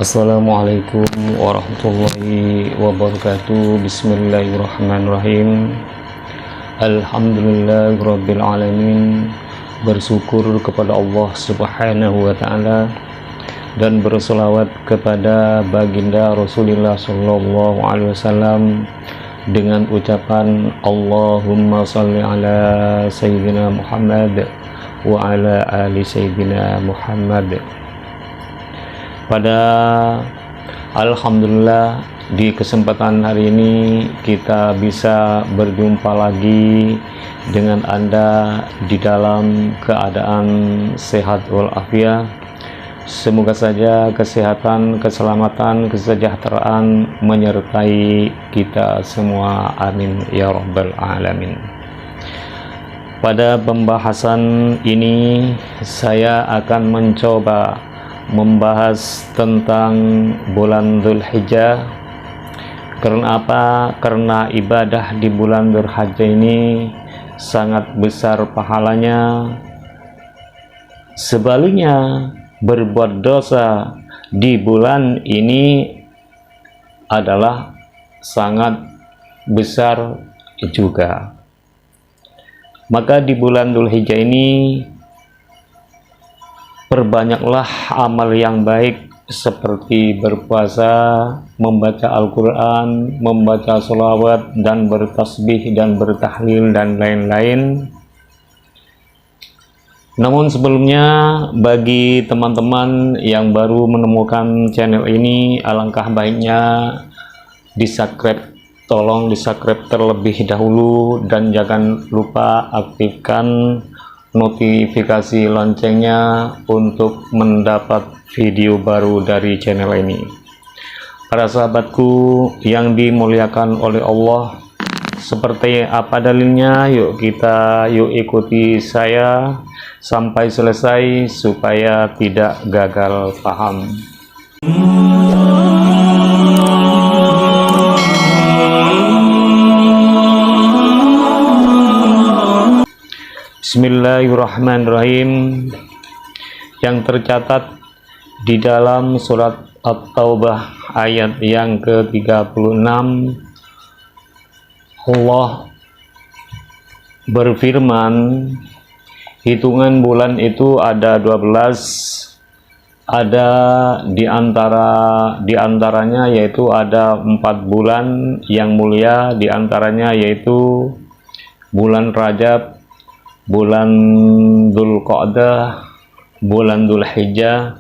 Assalamualaikum warahmatullahi wabarakatuh. Bismillahirrahmanirrahim. Alhamdulillahirabbil alamin. Bersyukur kepada Allah Subhanahu wa taala dan berselawat kepada baginda Rasulullah sallallahu alaihi wasallam dengan ucapan Allahumma shalli ala sayyidina Muhammad wa ala ali sayyidina Muhammad. Pada alhamdulillah di kesempatan hari ini kita bisa berjumpa lagi dengan Anda di dalam keadaan sehat walafiat. Semoga saja kesehatan, keselamatan, kesejahteraan menyertai kita semua, amin ya rabbal alamin. Pada pembahasan ini saya akan mencoba membahas tentang bulan Dzulhijjah. Karena apa? Karena ibadah di bulan Dzulhijjah ini sangat besar pahalanya. Sebaliknya, berbuat dosa di bulan ini adalah sangat besar juga. Maka di bulan Dzulhijjah ini perbanyaklah amal yang baik seperti berpuasa, membaca Al-Quran, membaca sholawat, dan bertasbih dan bertahlil dan lain-lain. Namun sebelumnya, bagi teman-teman yang baru menemukan channel ini, alangkah baiknya di-subscribe. Tolong di-subscribe terlebih dahulu dan jangan lupa aktifkan notifikasi loncengnya untuk mendapat video baru dari channel ini. Para sahabatku yang dimuliakan oleh Allah, seperti apa dalilnya? Yuk ikuti saya sampai selesai supaya tidak gagal paham. Bismillahirrahmanirrahim. Yang tercatat di dalam surat At-Taubah ayat yang ke-36, Allah berfirman, hitungan bulan itu ada 12, ada diantaranya yaitu ada 4 bulan yang mulia, diantaranya yaitu bulan Rajab, bulan Dzulqa'dah, bulan Dzulhijjah,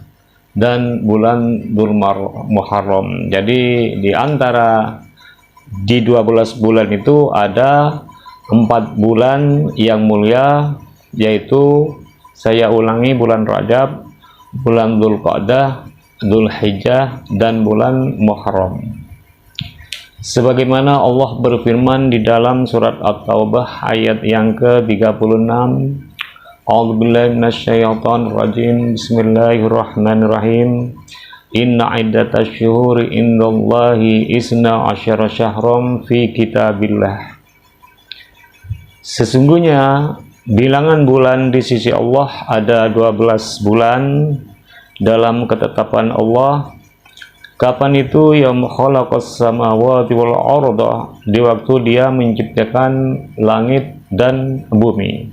dan bulan Muharram. Jadi di antara di 12 bulan itu ada 4 bulan yang mulia, yaitu saya ulangi, bulan Rajab, bulan Dzulqa'dah, Dzulhijjah, dan bulan Muharram. Sebagaimana Allah berfirman di dalam surat At-Taubah ayat yang ke-36, A'udzubillahi minasyaitonirrajim. Bismillahirrahmanirrahim. Inna iddatash syuhuri indallahi isna asyara syahram fi kitabillah. Sesungguhnya bilangan bulan di sisi Allah ada 12 bulan dalam ketetapan Allah. Kapan itu? Yaum khalaqas samawati wal arda, di waktu dia menciptakan langit dan bumi.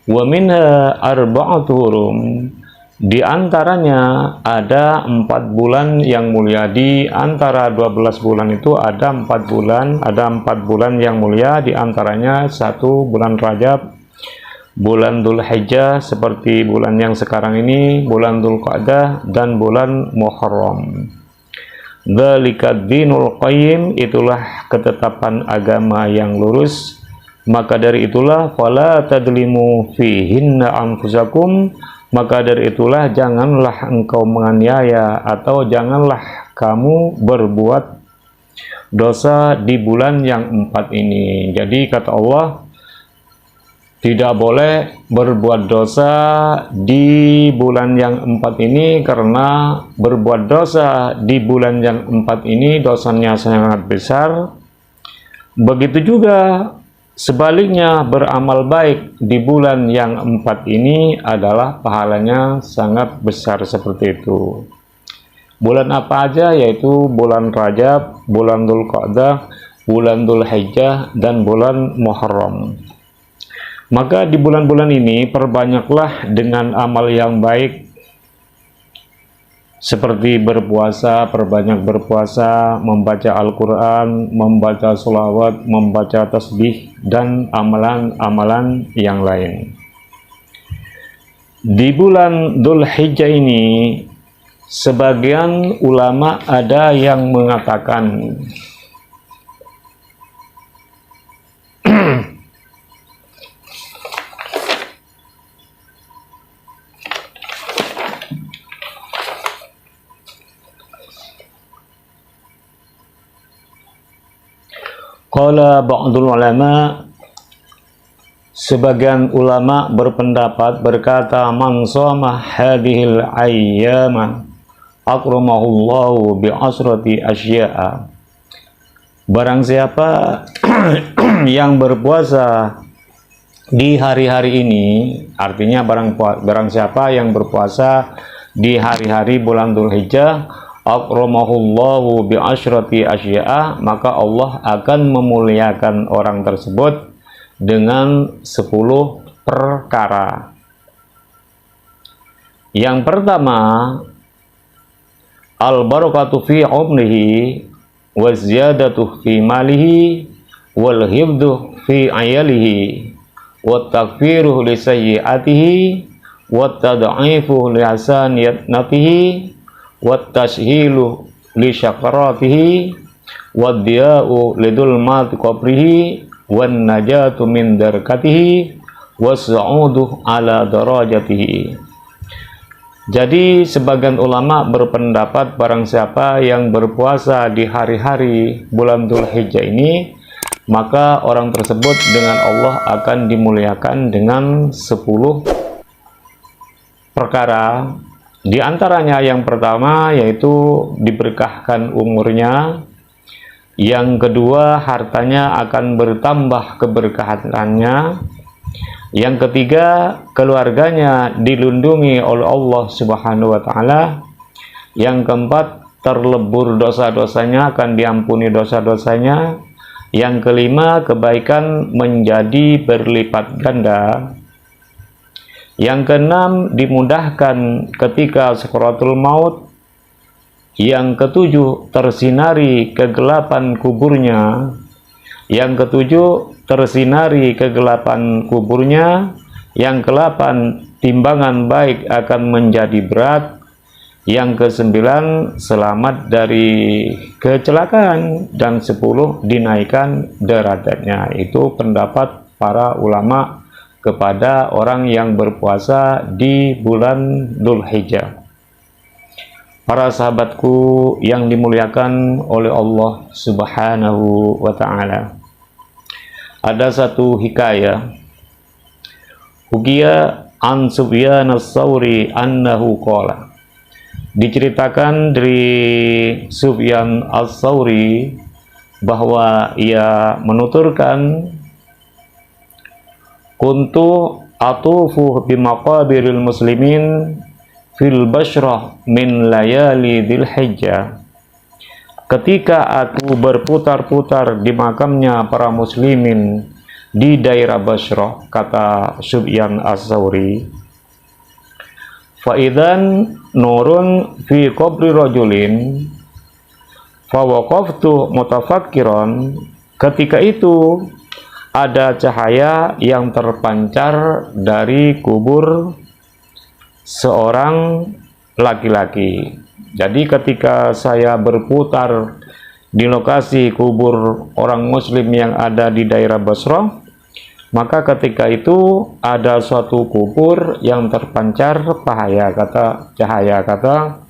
Wa minha arba'atu hurum, di antaranya ada 4 bulan yang mulia. Di antara 12 bulan itu ada 4 bulan, yang mulia, di antaranya 1 bulan Rajab, bulan Dzulhijjah seperti bulan yang sekarang ini, bulan Dzulqa'dah, dan bulan Muharram. Dzalika dinul qayyim, itulah ketetapan agama yang lurus. Maka dari itulah fala tadlimu fihinna anfusakum, maka dari itulah janganlah engkau menganiaya atau janganlah kamu berbuat dosa di bulan yang 4 ini. Jadi kata Allah, tidak boleh berbuat dosa di bulan yang 4 ini, karena berbuat dosa di bulan yang 4 ini dosanya sangat besar. Begitu juga sebaliknya, beramal baik di bulan yang 4 ini adalah pahalanya sangat besar seperti itu. Bulan apa aja? Yaitu bulan Rajab, bulan Dzulqa'dah, bulan Dzulhijjah, dan bulan Muharram. Maka di bulan-bulan ini perbanyaklah dengan amal yang baik, seperti berpuasa, perbanyak berpuasa, membaca Al-Quran, membaca sholawat, membaca tasbih, dan amalan-amalan yang lain. Di bulan Dzulhijjah ini, sebagian ulama ada yang mengatakan qala ba'dul ulama, sebagian ulama berpendapat berkata, man shoma hadhil ayyama akramahullahu bi asrati asya'a. Barang siapa yang berpuasa di hari-hari ini, artinya barang siapa yang berpuasa di hari-hari bulan Dzulhijjah, akramahullahu bi asrati asya'a, maka Allah akan memuliakan orang tersebut dengan 10 perkara. Yang pertama, al-barakatu fi umrihi wa ziyadatu fi malihi wal hifdhu fi ayalihi wa takfiruhu li sayyi'atihi wa tad'ifu li hasanatihi wa tashilu li syakaratihi wa diya'u li dulmati qabrihi wan najatu min darkatihi wa sa'udu ala darajatihi. Jadi sebagian ulama berpendapat barang siapa yang berpuasa di hari-hari bulan Dzulhijjah ini, maka orang tersebut dengan Allah akan dimuliakan dengan 10 perkara. Di antaranya yang pertama yaitu diberkahkan umurnya, yang kedua hartanya akan bertambah keberkahannya, yang ketiga keluarganya dilindungi oleh Allah Subhanahu wa taala, yang keempat terlebur dosa-dosanya, akan diampuni dosa-dosanya, yang kelima kebaikan menjadi berlipat ganda, yang keenam dimudahkan ketika sakaratul maut, yang ketujuh tersinari kegelapan kuburnya, yang ketujuh tersinari kegelapan kuburnya, yang ke-8 timbangan baik akan menjadi berat, yang ke-9 selamat dari kecelakaan, dan 10 dinaikkan derajatnya. Itu pendapat para ulama kepada orang yang berpuasa di bulan Dzulhijjah. Para sahabatku yang dimuliakan oleh Allah Subhanahu wa ta'ala, ada satu hikayah, hukiya an Sufyan as-Tsauri annahu qala, diceritakan dari Sufyan as-Tsauri bahwa ia menuturkan, kuntu atufu bi maqabiril muslimin fil basyrah min layali Dzulhijjah. Ketika aku berputar-putar di makamnya para muslimin di daerah Basrah, kata Sufyan as-Tsauri, faidan nurun fi qabri rajulin fawaqaftu mutafakkiran. Ketika itu ada cahaya yang terpancar dari kubur seorang laki-laki. Jadi ketika saya berputar di lokasi kubur orang muslim yang ada di daerah Basrah, maka ketika itu ada suatu kubur yang terpancar cahaya, kata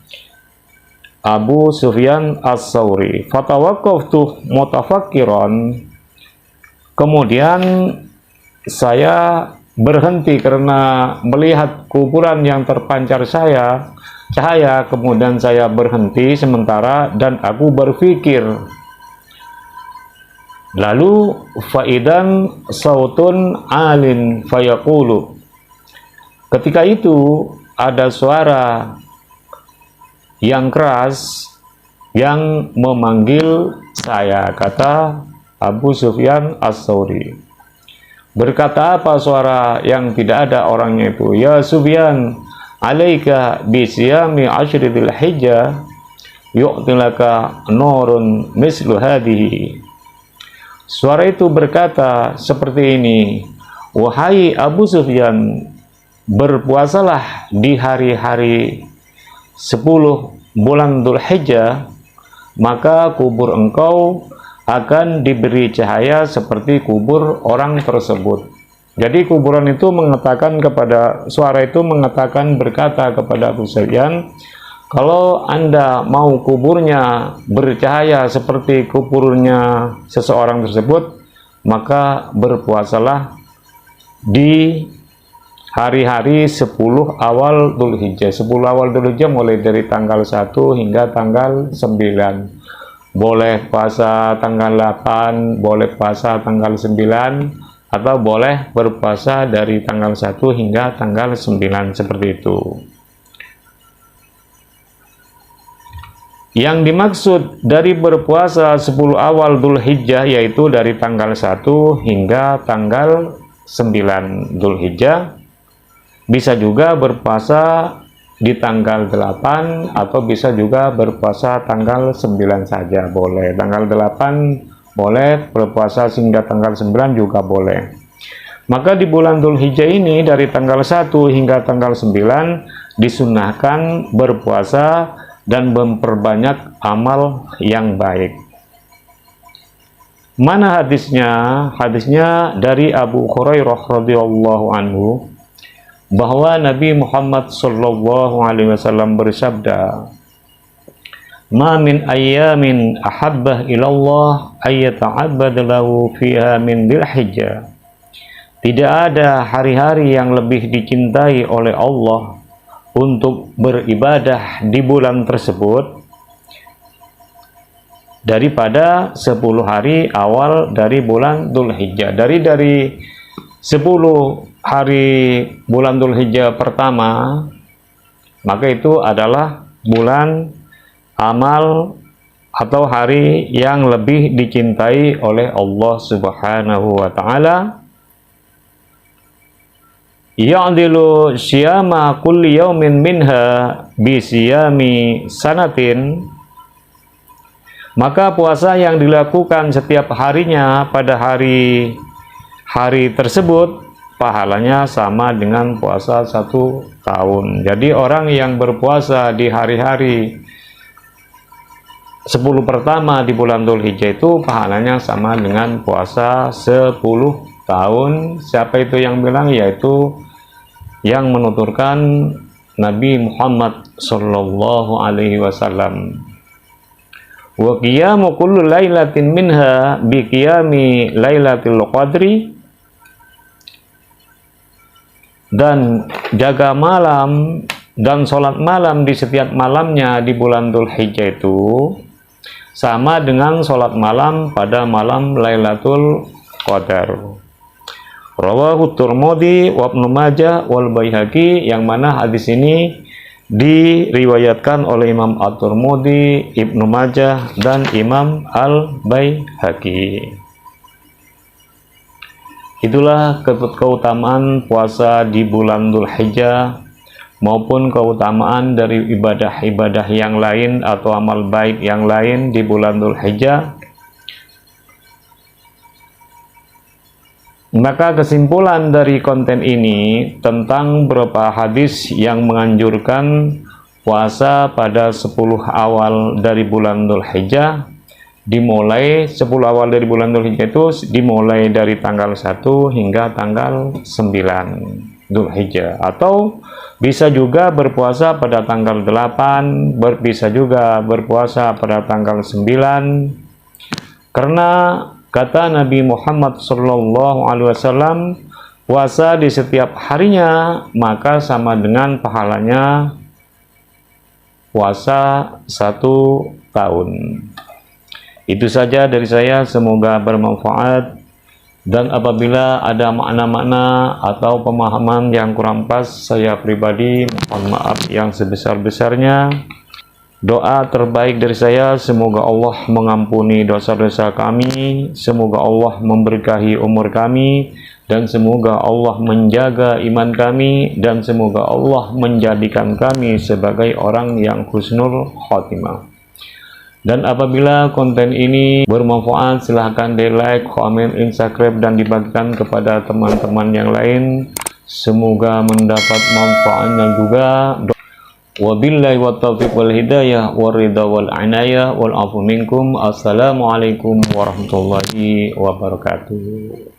Abu Sufyan as-Tsauri. Fatawaqqaftu mutafakkiran. Kemudian saya berhenti karena melihat kuburan yang terpancar cahaya, kemudian saya berhenti sementara dan aku berpikir. Lalu faidan sautun alin fayaqulu. Ketika itu ada suara yang keras yang memanggil saya, kata Abu Sufyan As-Tsauri. Berkata apa suara yang tidak ada orangnya itu? Ya Sufyan, alaika bisiyami asyri dzil hijjah yu'tilaka nurun mislu hadhihi. Suara itu berkata seperti ini, wahai Abu Sufyan, berpuasalah di hari-hari 10 bulan Dzulhijjah, maka kubur engkau akan diberi cahaya seperti kubur orang tersebut. Jadi kuburan itu mengatakan kepada, suara itu mengatakan, berkata kepada Abu Sufyan, kalau Anda mau kuburnya bercahaya seperti kuburnya seseorang tersebut, maka berpuasalah di hari-hari 10 awal Dzulhijjah. 10 awal Dzulhijjah mulai dari tanggal 1 hingga tanggal 9. Boleh puasa tanggal 8, boleh puasa tanggal 9, atau boleh berpuasa dari tanggal 1 hingga tanggal 9, seperti itu. Yang dimaksud dari berpuasa 10 awal Dzulhijjah yaitu dari tanggal 1 hingga tanggal 9 Dzulhijjah. Bisa juga berpuasa di tanggal 8 atau bisa juga berpuasa tanggal 9 saja boleh. Tanggal 8 boleh, berpuasa hingga tanggal 9 juga boleh. Maka di bulan Dzulhijjah ini dari tanggal 1 hingga tanggal 9 disunahkan berpuasa dan memperbanyak amal yang baik. Mana hadisnya? Hadisnya dari Abu Hurairah radhiyallahu anhu, bahwa Nabi Muhammad sallallahu alaihi wasallam bersabda, "Ma min ayyamin ahabbah ilallah ayyata'abbad lahu fiha min Dzulhijjah." Tidak ada hari-hari yang lebih dicintai oleh Allah untuk beribadah di bulan tersebut daripada 10 hari awal dari bulan Dzulhijjah. Dari 10 hari bulan Dzulhijjah pertama, maka itu adalah bulan amal atau hari yang lebih dicintai oleh Allah Subhanahu wa taala. Ya'dilu siyama kulli yaumin minha bi siyami sanatin. Maka puasa yang dilakukan setiap harinya pada hari tersebut pahalanya sama dengan puasa 1 tahun. Jadi orang yang berpuasa di hari-hari 10 pertama di bulan Dzulhijjah itu pahalanya sama dengan puasa 10 tahun. Siapa itu yang bilang? Yaitu yang menuturkan Nabi Muhammad sallallahu alaihi wasallam. Wa qiyamu kullu lailatin minha bi qiyami lailatul qadri. Dan jaga malam dan sholat malam di setiap malamnya di bulan Dzulhijjah itu sama dengan sholat malam pada malam Lailatul Qadar. Rawahu Tirmidzi wa Ibnu Majah wal Baihaqi, yang mana hadis ini diriwayatkan oleh Imam At-Tirmidzi, Ibnu Majah, dan Imam Al-Baihaqi. Itulah keutamaan puasa di bulan Dzulhijjah maupun keutamaan dari ibadah-ibadah yang lain atau amal baik yang lain di bulan Dzulhijjah. Maka kesimpulan dari konten ini tentang beberapa hadis yang menganjurkan puasa pada 10 awal dari bulan Dzulhijjah, dimulai 10 awal dari bulan Dzulhijjah itu dimulai dari tanggal 1 hingga tanggal 9 Dzulhijjah, atau bisa juga berpuasa pada tanggal 8, bisa juga berpuasa pada tanggal 9, karena kata Nabi Muhammad sallallahu alaihi wasallam, puasa di setiap harinya maka sama dengan pahalanya puasa 1 tahun. Itu saja dari saya, semoga bermanfaat, dan apabila ada makna-makna atau pemahaman yang kurang pas, saya pribadi mohon maaf yang sebesar-besarnya. Doa terbaik dari saya, semoga Allah mengampuni dosa-dosa kami, semoga Allah memberkahi umur kami, dan semoga Allah menjaga iman kami, dan semoga Allah menjadikan kami sebagai orang yang husnul khotimah. Dan apabila konten ini bermanfaat, silahkan di like, komen, subscribe, dan dibagikan kepada teman-teman yang lain. Semoga mendapat manfaatnya juga. Wabillahi wa taufiq wal hidayah wal ridha wal inayah wal afu minkum. Assalamualaikum warahmatullahi wabarakatuh.